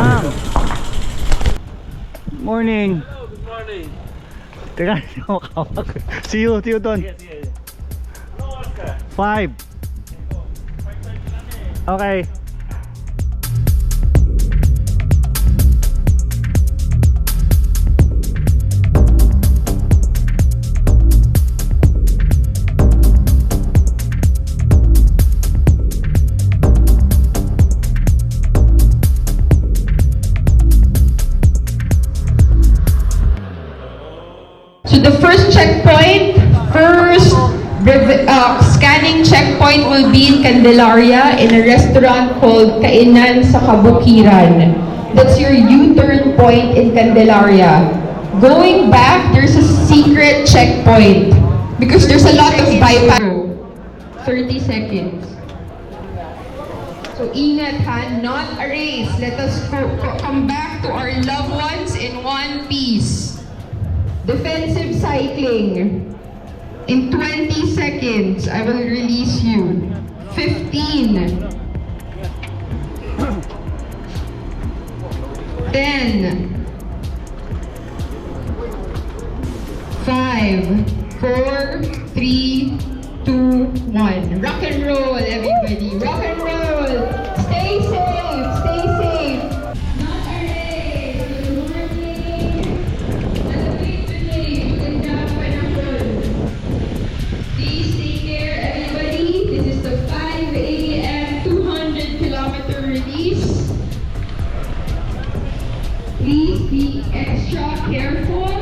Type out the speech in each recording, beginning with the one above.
Ma'am. Morning. Hello, good morning. Teka, see you Don. Sige, sige. Ano oras ka? 5. Okay. So the first checkpoint, scanning checkpoint will be in Candelaria in a restaurant called Kainan sa Kabukiran. That's your U-turn point in Candelaria. Going back, there's a secret checkpoint because there's a lot of bypass. 30 seconds. So ingat ha, not a race. Let us come back to our loved ones in one piece. Defensive cycling. In 20 seconds, I will release you. 15. 10. 5, 4, 3, 2, 1. Rock and roll, everybody. Rock and roll. Stay safe. Stay safe. Not a race. Good morning. Celebrate today. Magandang panahon. Please take care, everybody. This is the 5 a.m. 200-kilometer release. Please be extra careful.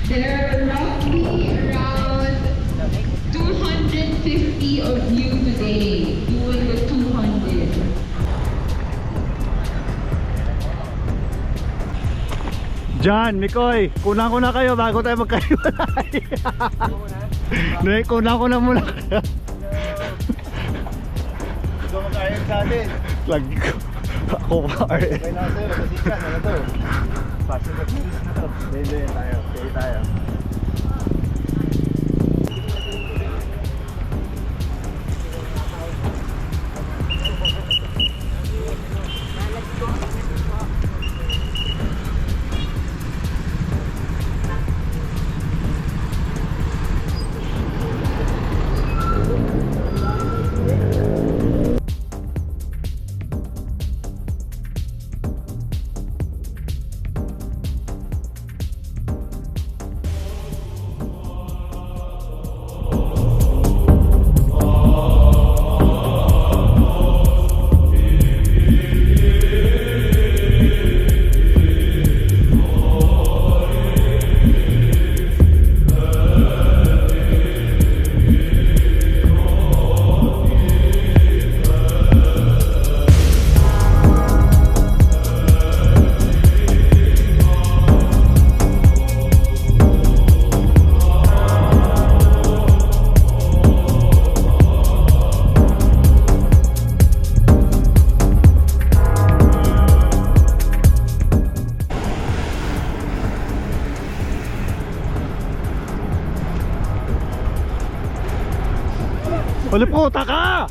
There are roughly around 250 of you today doing the 200. John, Mikoy, kunan ko na kayo bago tayo magkahiwalay. Kunan ko na muna kayo. Ito magkain sa atin. Lagi ko. Ako pa rin. Okay na sa'yo, nagasikan. Ano to? Possible release na to. Hindi, tayo. Okay tayo. Paliputa ka!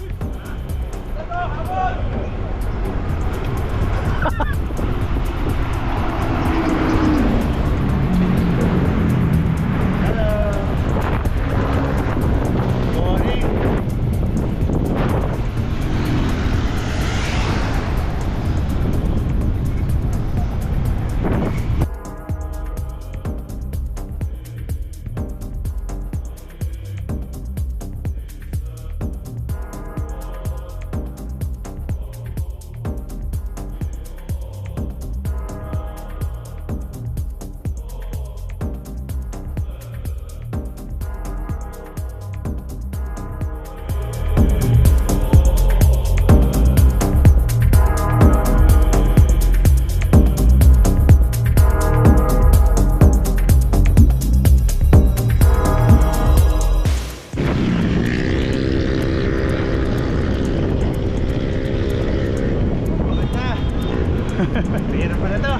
Mahirap pa na to.